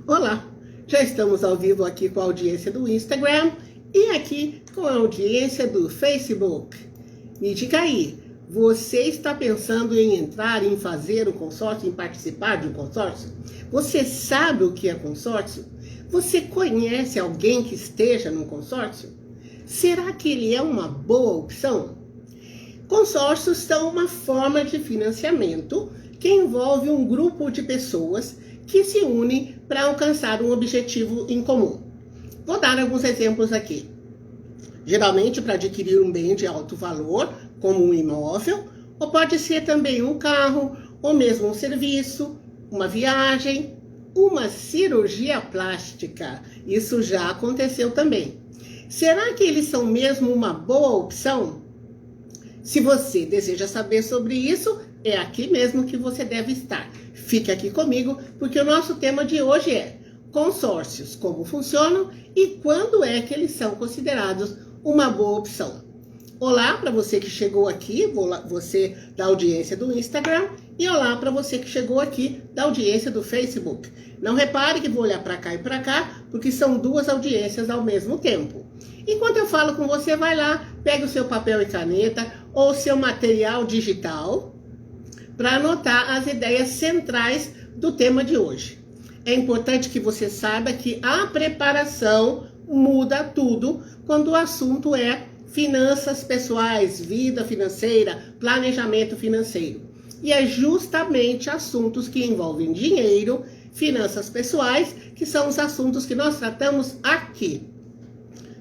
Olá, já estamos ao vivo aqui com a audiência do Instagram e aqui com a audiência do Facebook. Me diga aí, você está pensando em entrar, em fazer um consórcio, em participar de um consórcio? Você sabe o que é consórcio? Você conhece alguém que esteja num consórcio? Será que ele é uma boa opção? Consórcios são uma forma de financiamento que envolve um grupo de pessoas que se unem para alcançar um objetivo em comum. Vou dar alguns exemplos aqui. Geralmente para adquirir um bem de alto valor, como um imóvel, ou pode ser também um carro, ou mesmo um serviço, uma viagem, uma cirurgia plástica. Isso já aconteceu também. Será que eles são mesmo uma boa opção? Se você deseja saber sobre isso, é aqui mesmo que você deve estar. Fique aqui comigo, porque o nosso tema de hoje é consórcios, como funcionam e quando é que eles são considerados uma boa opção. Olá para você que chegou aqui, você da audiência do Instagram, e olá para você que chegou aqui da audiência do Facebook. Não repare que vou olhar para cá e para cá, porque são duas audiências ao mesmo tempo. Enquanto eu falo com você, vai lá, pega o seu papel e caneta ou seu material digital para anotar as ideias centrais do tema de hoje. É importante que você saiba que a preparação muda tudo quando o assunto é finanças pessoais, vida financeira, planejamento financeiro. E é justamente assuntos que envolvem dinheiro, finanças pessoais, que são os assuntos que nós tratamos aqui.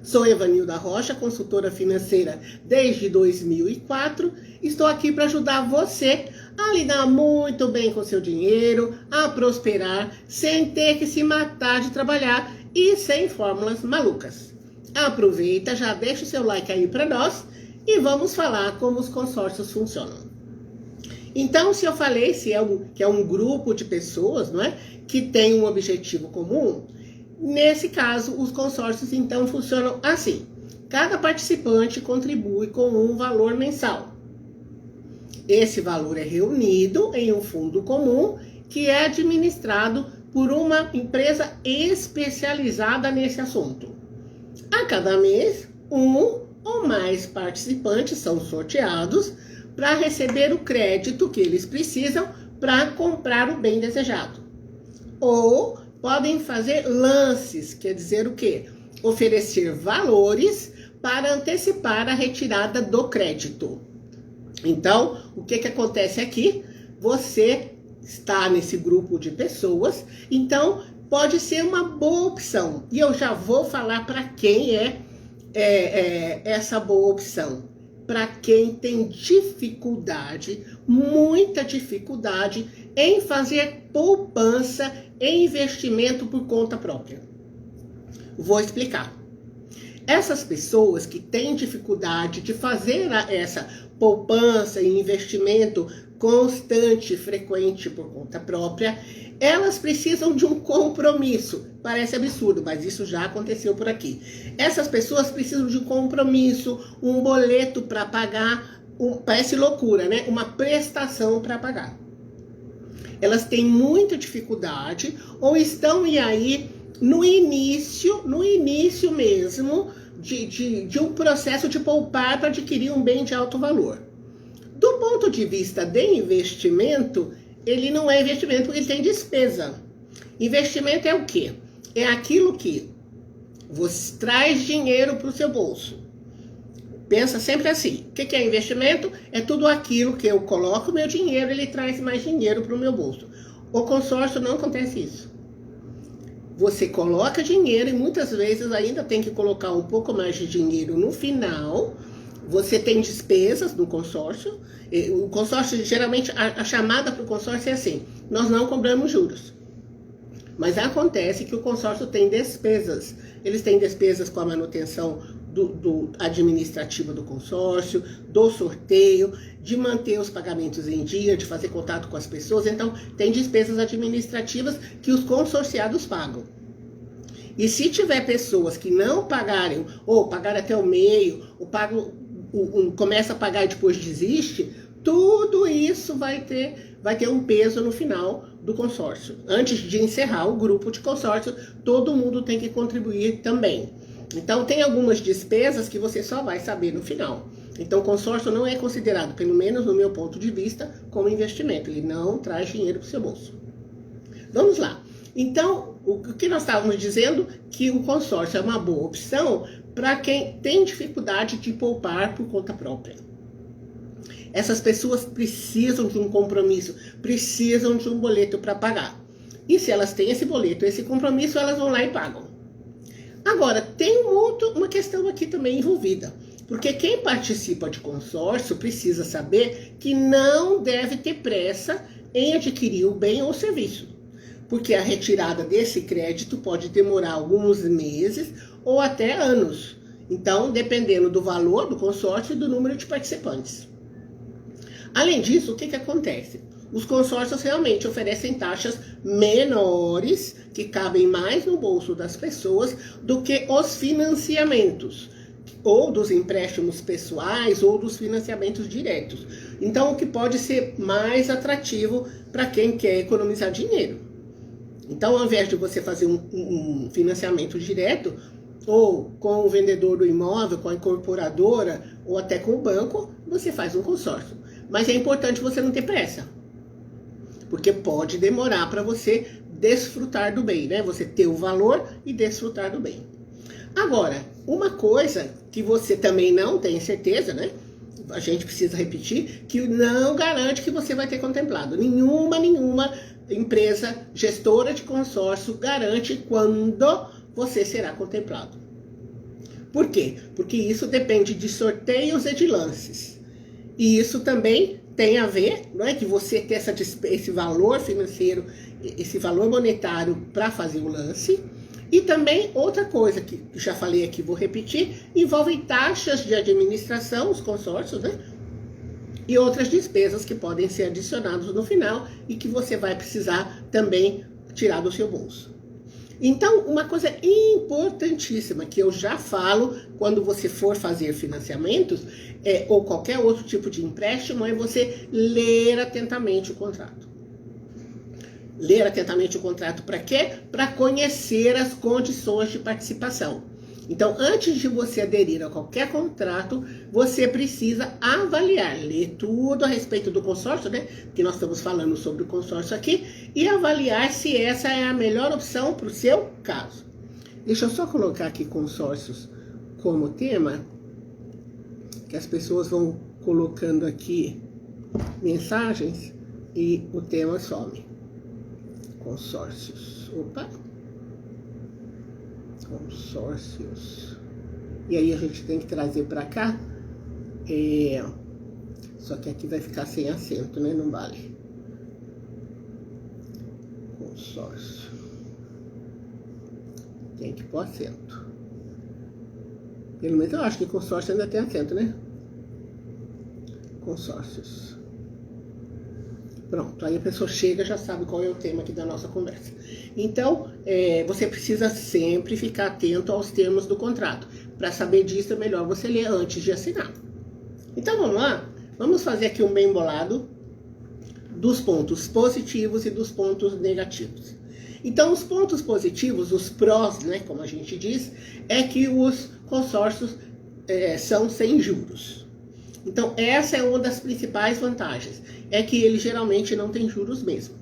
Sou Evanilda Rocha, consultora financeira desde 2004. Estou aqui para ajudar você a lidar muito bem com seu dinheiro, a prosperar, sem ter que se matar de trabalhar e sem fórmulas malucas. Aproveita, já deixa o seu like aí para nós e vamos falar como os consórcios funcionam. Então, se eu falei que é um grupo de pessoas, não é, que tem um objetivo comum, nesse caso, os consórcios então funcionam assim. Cada participante contribui com um valor mensal. Esse valor é reunido em um fundo comum que é administrado por uma empresa especializada nesse assunto. A cada mês, um ou mais participantes são sorteados para receber o crédito que eles precisam para comprar o bem desejado. Ou podem fazer lances, quer dizer o quê? Oferecer valores para antecipar a retirada do crédito. Então, o que acontece aqui? Você está nesse grupo de pessoas, então pode ser uma boa opção. E eu já vou falar para quem é essa boa opção. Para quem tem dificuldade, muita dificuldade em fazer poupança e investimento por conta própria. Vou explicar. Essas pessoas que têm dificuldade de fazer essa poupança e investimento constante, frequente por conta própria, elas precisam de um compromisso. Parece absurdo, mas isso já aconteceu por aqui. Essas pessoas precisam de um compromisso, um boleto para pagar, parece loucura, né? Uma prestação para pagar. Elas têm muita dificuldade ou estão aí no início mesmo de um processo de poupar para adquirir um bem de alto valor. Do ponto de vista de investimento, ele não é investimento, ele tem despesa. Investimento é o quê? É aquilo que você traz dinheiro para o seu bolso. Pensa sempre assim, o que é investimento? É tudo aquilo que eu coloco meu dinheiro, ele traz mais dinheiro para o meu bolso. O consórcio não acontece isso. Você coloca dinheiro e muitas vezes ainda tem que colocar um pouco mais de dinheiro no final. Você tem despesas no consórcio. O consórcio, geralmente, a chamada para o consórcio é assim: nós não cobramos juros. Mas acontece que o consórcio tem despesas. Eles têm despesas com a manutenção do administrativo do consórcio, do sorteio, de manter os pagamentos em dia, de fazer contato com as pessoas. Então, tem despesas administrativas que os consorciados pagam. E se tiver pessoas que não pagarem, ou pagaram até o meio, ou começa a pagar e depois desiste, tudo isso vai ter um peso no final, do consórcio. Antes de encerrar o grupo de consórcio, todo mundo tem que contribuir também. Então, tem algumas despesas que você só vai saber no final. Então, o consórcio não é considerado, pelo menos no meu ponto de vista, como investimento. Ele não traz dinheiro para o seu bolso. Vamos lá. Então, o que nós estávamos dizendo? Que o consórcio é uma boa opção para quem tem dificuldade de poupar por conta própria. Essas pessoas precisam de um compromisso, precisam de um boleto para pagar. E se elas têm esse boleto, esse compromisso, elas vão lá e pagam. Agora, tem uma questão aqui também envolvida. Porque quem participa de consórcio precisa saber que não deve ter pressa em adquirir o bem ou serviço. Porque a retirada desse crédito pode demorar alguns meses ou até anos. Então, dependendo do valor do consórcio e do número de participantes. Além disso, o que acontece? Os consórcios realmente oferecem taxas menores, que cabem mais no bolso das pessoas, do que os financiamentos, ou dos empréstimos pessoais, ou dos financiamentos diretos. Então, o que pode ser mais atrativo para quem quer economizar dinheiro. Então, ao invés de você fazer um financiamento direto, ou com o vendedor do imóvel, com a incorporadora, ou até com o banco, você faz um consórcio. Mas é importante você não ter pressa, porque pode demorar para você desfrutar do bem, né? Você ter o valor e desfrutar do bem. Agora, uma coisa que você também não tem certeza, né? A gente precisa repetir, que não garante que você vai ter contemplado. Nenhuma empresa gestora de consórcio garante quando você será contemplado. Por quê? Porque isso depende de sorteios e de lances. E isso também tem a ver, não é, que você ter esse valor financeiro, esse valor monetário para fazer o lance. E também outra coisa que já falei aqui, vou repetir, envolve taxas de administração, os consórcios, né? E outras despesas que podem ser adicionadas no final e que você vai precisar também tirar do seu bolso. Então, uma coisa importantíssima que eu já falo quando você for fazer financiamentos ou qualquer outro tipo de empréstimo é você ler atentamente o contrato. Ler atentamente o contrato para quê? Para conhecer as condições de participação. Então, antes de você aderir a qualquer contrato, você precisa avaliar, ler tudo a respeito do consórcio, né? Que nós estamos falando sobre o consórcio aqui, e avaliar se essa é a melhor opção para o seu caso. Deixa eu só colocar aqui consórcios como tema, que as pessoas vão colocando aqui mensagens e o tema some. Consórcios. Opa! Consórcios. E aí a gente tem que trazer para cá. Só que aqui vai ficar sem acento, né? Não vale. Consórcio. Tem que pôr acento. Pelo menos eu acho que consórcio ainda tem acento, né? Consórcios. Pronto, aí a pessoa chega, já sabe qual é o tema aqui da nossa conversa. Então, você precisa sempre ficar atento aos termos do contrato. Para saber disso, é melhor você ler antes de assinar. Então, vamos lá? Vamos fazer aqui um bem bolado dos pontos positivos e dos pontos negativos. Então, os pontos positivos, os prós, né, como a gente diz, é que os consórcios são sem juros. Então, essa é uma das principais vantagens, é que ele geralmente não tem juros mesmo.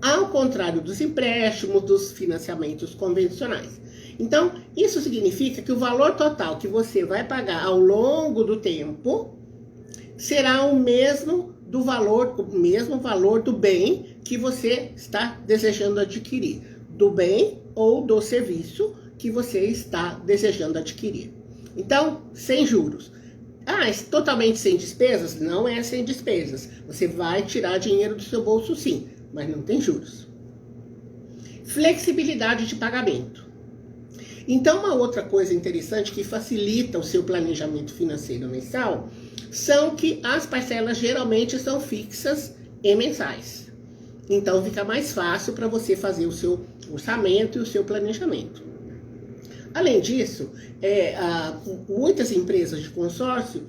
Ao contrário dos empréstimos, dos financiamentos convencionais. Então, isso significa que o valor total que você vai pagar ao longo do tempo será o mesmo valor do bem que você está desejando adquirir. Do bem ou do serviço que você está desejando adquirir. Então, sem juros. É totalmente sem despesas? Não é sem despesas. Você vai tirar dinheiro do seu bolso sim, mas não tem juros. Flexibilidade de pagamento. Então, uma outra coisa interessante que facilita o seu planejamento financeiro mensal são que as parcelas geralmente são fixas e mensais. Então, fica mais fácil para você fazer o seu orçamento e o seu planejamento. Além disso, muitas empresas de consórcio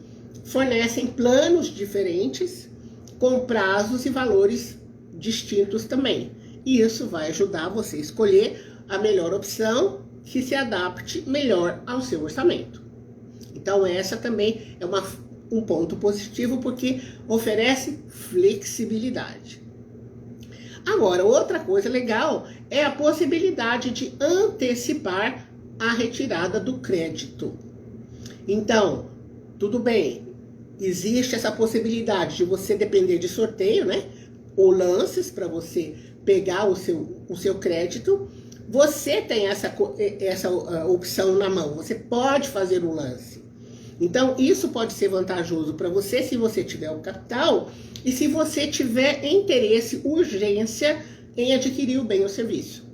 fornecem planos diferentes com prazos e valores distintos também. E isso vai ajudar você a escolher a melhor opção que se adapte melhor ao seu orçamento. Então essa também é um ponto positivo, porque oferece flexibilidade. Agora, outra coisa legal é a possibilidade de antecipar a retirada do crédito. Então, tudo bem, existe essa possibilidade de você depender de sorteio, né? Ou lances para você pegar o seu crédito. Você tem essa opção na mão, você pode fazer um lance. Então, isso pode ser vantajoso para você se você tiver o capital e se você tiver interesse, urgência em adquirir o bem ou serviço.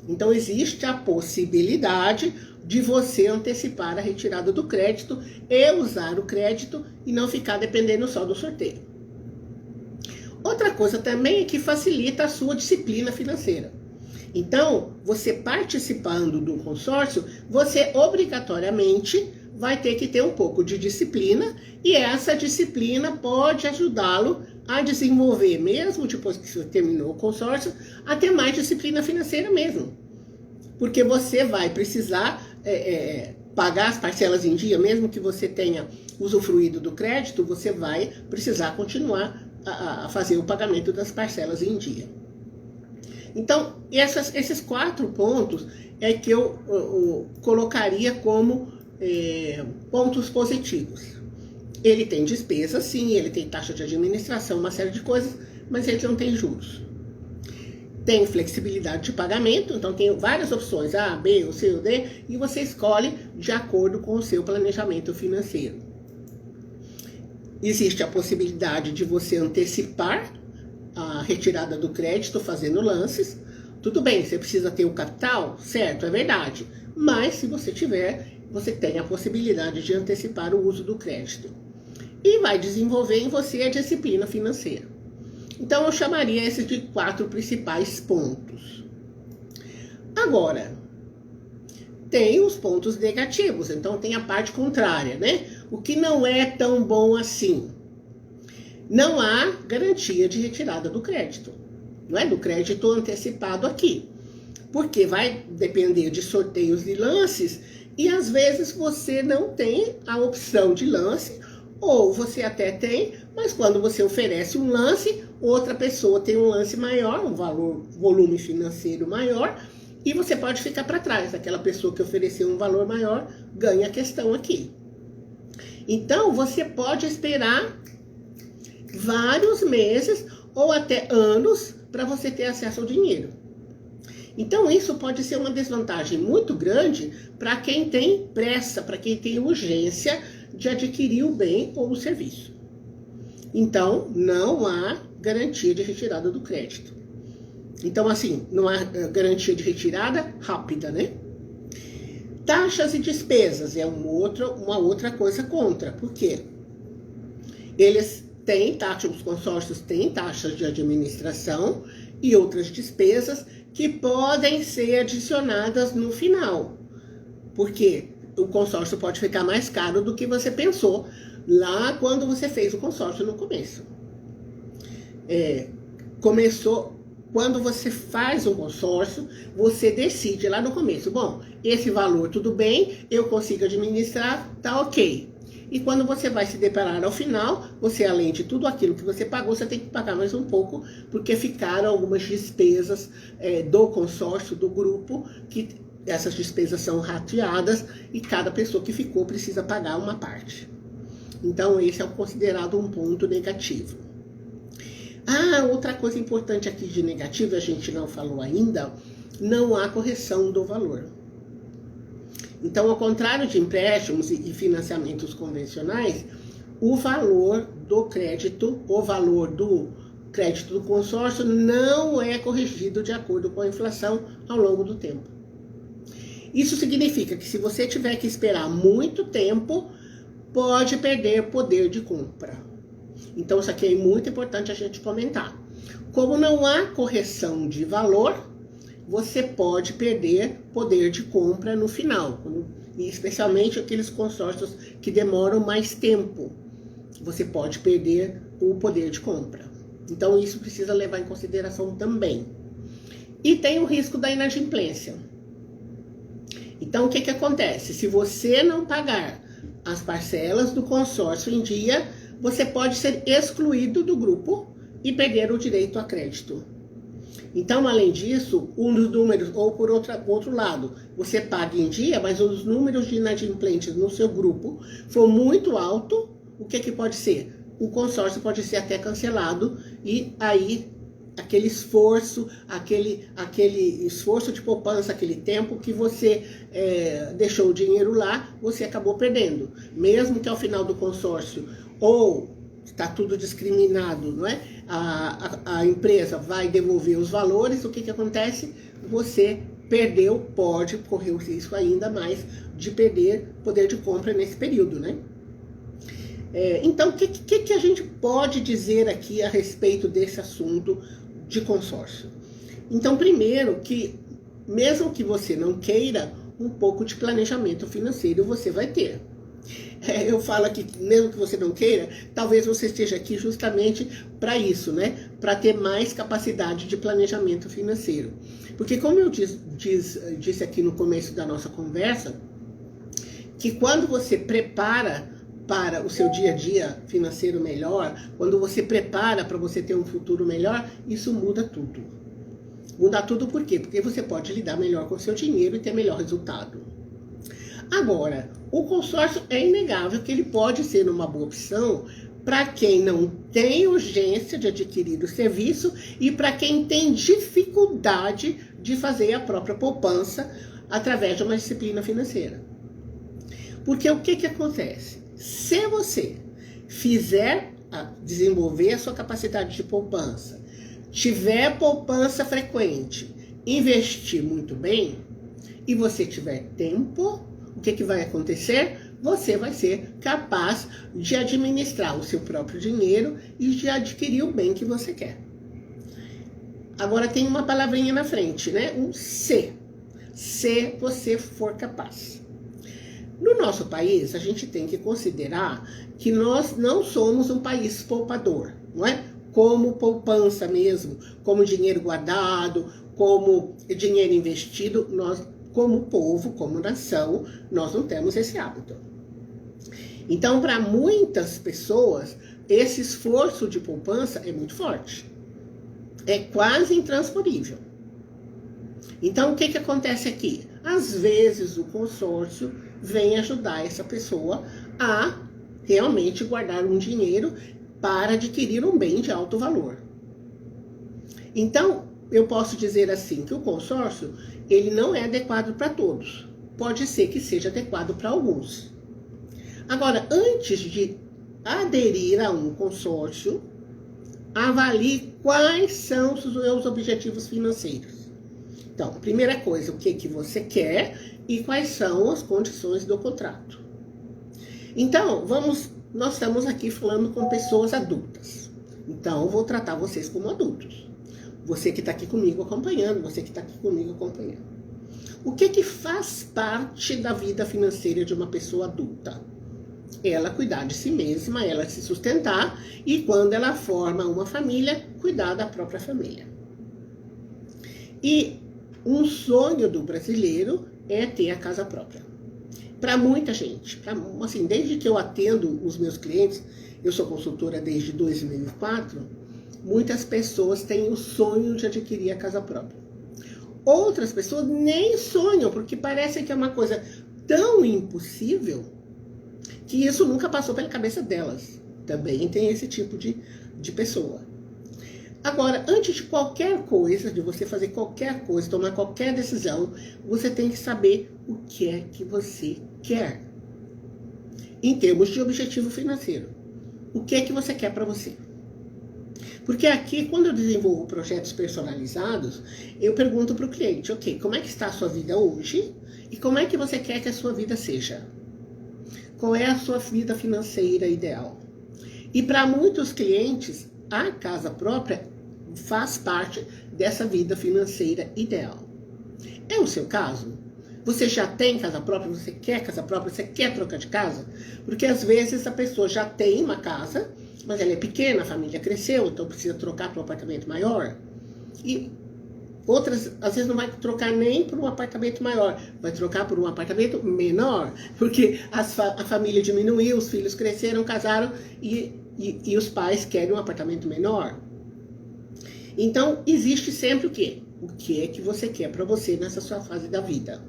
Então, existe a possibilidade de você antecipar a retirada do crédito e usar o crédito e não ficar dependendo só do sorteio. Outra coisa também é que facilita a sua disciplina financeira. Então, você participando do consórcio, você obrigatoriamente vai ter que ter um pouco de disciplina, e essa disciplina pode ajudá-lo a desenvolver, mesmo depois que você terminou o consórcio, a ter mais disciplina financeira mesmo. Porque você vai precisar pagar as parcelas em dia, mesmo que você tenha usufruído do crédito, você vai precisar continuar a fazer o pagamento das parcelas em dia. Então, esses 4 pontos é que eu colocaria como pontos positivos. Ele tem despesas, sim, ele tem taxa de administração, uma série de coisas, mas ele não tem juros. Tem flexibilidade de pagamento, então tem várias opções, A, B, ou C ou D, e você escolhe de acordo com o seu planejamento financeiro. Existe a possibilidade de você antecipar a retirada do crédito fazendo lances. Tudo bem, você precisa ter o capital, certo, é verdade, mas se você tiver, você tem a possibilidade de antecipar o uso do crédito. E vai desenvolver em você a disciplina financeira. Então, eu chamaria esses de 4 principais pontos. Agora, tem os pontos negativos, então tem a parte contrária, né? O que não é tão bom assim. Não há garantia de retirada do crédito. Não é do crédito antecipado aqui. Porque vai depender de sorteios e lances, e às vezes você não tem a opção de lance, ou você até tem, mas quando você oferece um lance, outra pessoa tem um lance maior, um volume financeiro maior, e você pode ficar para trás. Aquela pessoa que ofereceu um valor maior ganha a questão aqui. Então, você pode esperar vários meses ou até anos para você ter acesso ao dinheiro. Então, isso pode ser uma desvantagem muito grande para quem tem pressa, para quem tem urgência de adquirir o bem ou o serviço. Então, não há garantia de retirada do crédito. Então, assim, não há garantia de retirada rápida, né? Taxas e despesas é uma outra coisa contra. Por quê? Eles têm taxa, os consórcios têm taxas de administração e outras despesas que podem ser adicionadas no final. Porque o consórcio pode ficar mais caro do que você pensou lá quando você fez o consórcio no começo. Quando você faz um consórcio, você decide lá no começo, bom, esse valor tudo bem, eu consigo administrar, tá ok. E quando você vai se deparar ao final, você, além de tudo aquilo que você pagou, você tem que pagar mais um pouco, porque ficaram algumas despesas do consórcio, do grupo, que essas despesas são rateadas e cada pessoa que ficou precisa pagar uma parte. Então, esse é considerado um ponto negativo. Outra coisa importante aqui de negativo, a gente não falou ainda, não há correção do valor. Então, ao contrário de empréstimos e financiamentos convencionais, o valor do crédito do consórcio não é corrigido de acordo com a inflação ao longo do tempo. Isso significa que se você tiver que esperar muito tempo, pode perder poder de compra. Então, isso aqui é muito importante a gente comentar. Como não há correção de valor, você pode perder poder de compra no final, e especialmente aqueles consórcios que demoram mais tempo. Você pode perder o poder de compra. Então, isso precisa levar em consideração também. E tem o risco da inadimplência. Então, o que acontece? Se você não pagar as parcelas do consórcio em dia, você pode ser excluído do grupo e perder o direito a crédito. Então, além disso, um dos números, ou por outro lado, você paga em dia, mas os números de inadimplentes no seu grupo for muito alto, o que pode ser? O consórcio pode ser até cancelado e aí aquele esforço de poupança, aquele tempo que você deixou o dinheiro lá, você acabou perdendo. Mesmo que ao final do consórcio, ou está tudo discriminado, não é? A empresa vai devolver os valores, o que acontece? Você perdeu, pode correr o risco ainda mais de perder poder de compra nesse período, né? Então, o que a gente pode dizer aqui a respeito desse assunto de consórcio? Então, primeiro, que mesmo que você não queira, um pouco de planejamento financeiro você vai ter. Eu falo aqui, mesmo que você não queira, talvez você esteja aqui justamente para isso, né? Para ter mais capacidade de planejamento financeiro. Porque como eu disse aqui no começo da nossa conversa, que quando você prepara para o seu dia a dia financeiro melhor, quando você prepara para você ter um futuro melhor, isso muda tudo. Muda tudo por quê? Porque você pode lidar melhor com o seu dinheiro e ter melhor resultado. Agora, o consórcio é inegável que ele pode ser uma boa opção para quem não tem urgência de adquirir o serviço e para quem tem dificuldade de fazer a própria poupança através de uma disciplina financeira. Porque o que acontece? Se você desenvolver a sua capacidade de poupança, tiver poupança frequente, investir muito bem, e você tiver tempo, o que vai acontecer? Você vai ser capaz de administrar o seu próprio dinheiro e de adquirir o bem que você quer. Agora tem uma palavrinha na frente, né? Um se. Se você for capaz. No nosso país, a gente tem que considerar que nós não somos um país poupador, não é? Como poupança mesmo, como dinheiro guardado, como dinheiro investido, nós, como povo, como nação, nós não temos esse hábito. Então, para muitas pessoas, esse esforço de poupança é muito forte. É quase intransponível. Então, o que acontece aqui? Às vezes, o consórcio vem ajudar essa pessoa a realmente guardar um dinheiro para adquirir um bem de alto valor. Então, eu posso dizer assim, que o consórcio, ele não é adequado para todos. Pode ser que seja adequado para alguns. Agora, antes de aderir a um consórcio, avalie quais são os seus objetivos financeiros. Então, primeira coisa, o que você quer e quais são as condições do contrato. Então, nós estamos aqui falando com pessoas adultas. Então, eu vou tratar vocês como adultos. Você que está aqui comigo acompanhando, você que está aqui comigo acompanhando. O que faz parte da vida financeira de uma pessoa adulta? Ela cuidar de si mesma, ela se sustentar e quando ela forma uma família, cuidar da própria família. E um sonho do brasileiro é ter a casa própria. Para muita gente, assim, desde que eu atendo os meus clientes, eu sou consultora desde 2004, muitas pessoas têm o sonho de adquirir a casa própria. Outras pessoas nem sonham, porque parece que é uma coisa tão impossível que isso nunca passou pela cabeça delas. Também tem esse tipo de pessoa. Agora, antes de qualquer coisa, de você fazer qualquer coisa, tomar qualquer decisão, você tem que saber o que é que você quer. Em termos de objetivo financeiro. O que é que você quer para você? Porque aqui, quando eu desenvolvo projetos personalizados, eu pergunto para o cliente, ok, como é que está a sua vida hoje? E como é que você quer que a sua vida seja? Qual é a sua vida financeira ideal? E para muitos clientes, a casa própria faz parte dessa vida financeira ideal. É o seu caso? Você já tem casa própria? Você quer casa própria? Você quer trocar de casa? Porque às vezes a pessoa já tem uma casa, mas ela é pequena, a família cresceu, então precisa trocar para um apartamento maior. E Outras, às vezes, não vai trocar nem por um apartamento maior, vai trocar por um apartamento menor, porque a família diminuiu, os filhos cresceram, casaram e os pais querem um apartamento menor. Então, existe sempre o quê? O que é que você quer para você nessa sua fase da vida?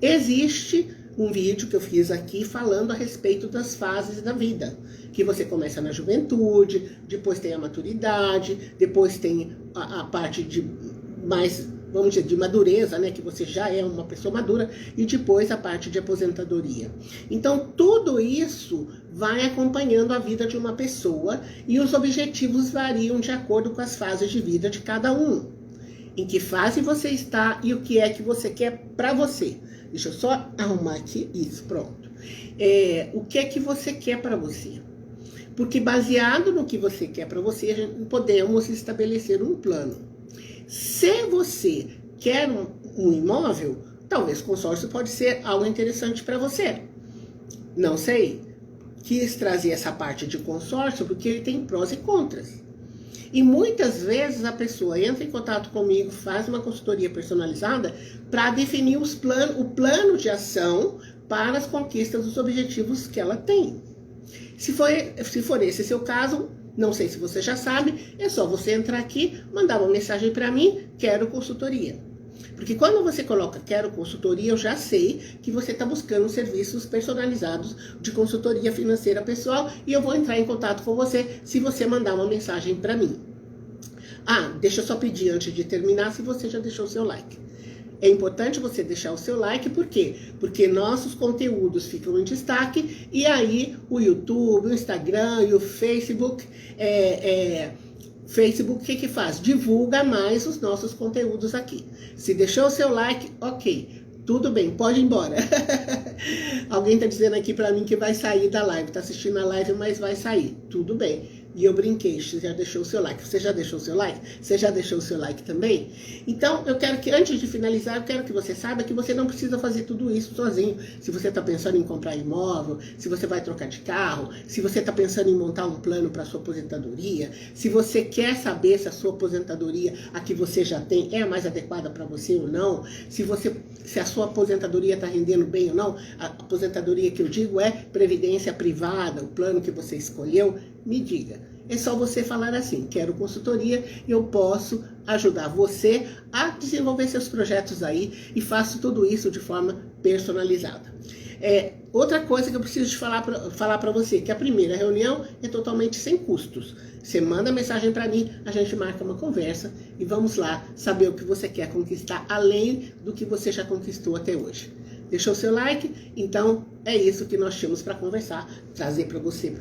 Existe um vídeo que eu fiz aqui falando a respeito das fases da vida, que você começa na juventude, depois tem a maturidade, depois tem a parte de mais, vamos dizer, de madureza, né, que você já é uma pessoa madura, e depois a parte de aposentadoria. Então, tudo isso vai acompanhando a vida de uma pessoa e os objetivos variam de acordo com as fases de vida de cada um. Em que fase você está e o que é que você quer para você. Deixa eu só arrumar aqui isso, pronto. O que é que você quer para você? Porque baseado no que você quer para você, podemos estabelecer um plano. Se você quer um imóvel, talvez consórcio pode ser algo interessante para você. Não sei. Quis trazer essa parte de consórcio porque ele tem prós e contras. E muitas vezes a pessoa entra em contato comigo, faz uma consultoria personalizada para definir o plano de ação para as conquistas dos objetivos que ela tem. Se for esse seu caso, não sei se você já sabe, é só você entrar aqui, mandar uma mensagem para mim, quero consultoria. Porque quando você coloca quero consultoria, eu já sei que você está buscando serviços personalizados de consultoria financeira pessoal e eu vou entrar em contato com você se você mandar uma mensagem para mim. Ah, deixa eu só pedir antes de terminar se você já deixou o seu like. É importante você deixar o seu like, por quê? Porque nossos conteúdos ficam em destaque e aí o YouTube, o Instagram e o Facebook, Facebook, o que faz? Divulga mais os nossos conteúdos aqui. Se deixou o seu like, ok. Tudo bem, pode ir embora. Alguém tá dizendo aqui pra mim que vai sair da live. Tá assistindo a live, mas vai sair. Tudo bem. E eu brinquei, você já deixou o seu like. Você já deixou o seu like? Você já deixou o seu like também? Então, eu quero que, antes de finalizar, eu quero que você saiba que você não precisa fazer tudo isso sozinho. Se você está pensando em comprar imóvel, se você vai trocar de carro, se você está pensando em montar um plano para sua aposentadoria, se você quer saber se a sua aposentadoria, a que você já tem, é a mais adequada para você ou não, se a sua aposentadoria está rendendo bem ou não, a aposentadoria que eu digo é previdência privada, o plano que você escolheu, me diga. É só você falar assim, quero consultoria, eu posso ajudar você a desenvolver seus projetos aí e faço tudo isso de forma personalizada. Outra coisa que eu preciso te falar para você, que a primeira reunião é totalmente sem custos. Você manda mensagem para mim, a gente marca uma conversa e vamos lá saber o que você quer conquistar, além do que você já conquistou até hoje. Deixou o seu like? Então é isso que nós tínhamos para conversar, trazer para você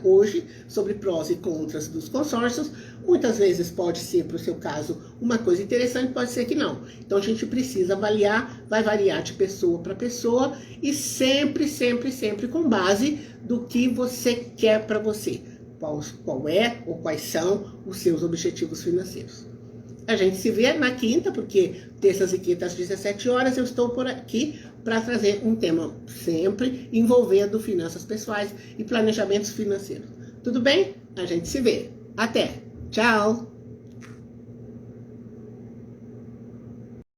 hoje sobre prós e contras dos consórcios. Muitas vezes pode ser, para o seu caso, uma coisa interessante, pode ser que não. Então a gente precisa avaliar, vai variar de pessoa para pessoa e sempre, sempre, sempre com base do que você quer para você. Qual é ou quais são os seus objetivos financeiros. A gente se vê na quinta, porque terças e quintas às 17 horas eu estou por aqui para trazer um tema sempre envolvendo finanças pessoais e planejamentos financeiros. Tudo bem? A gente se vê. Até! Tchau!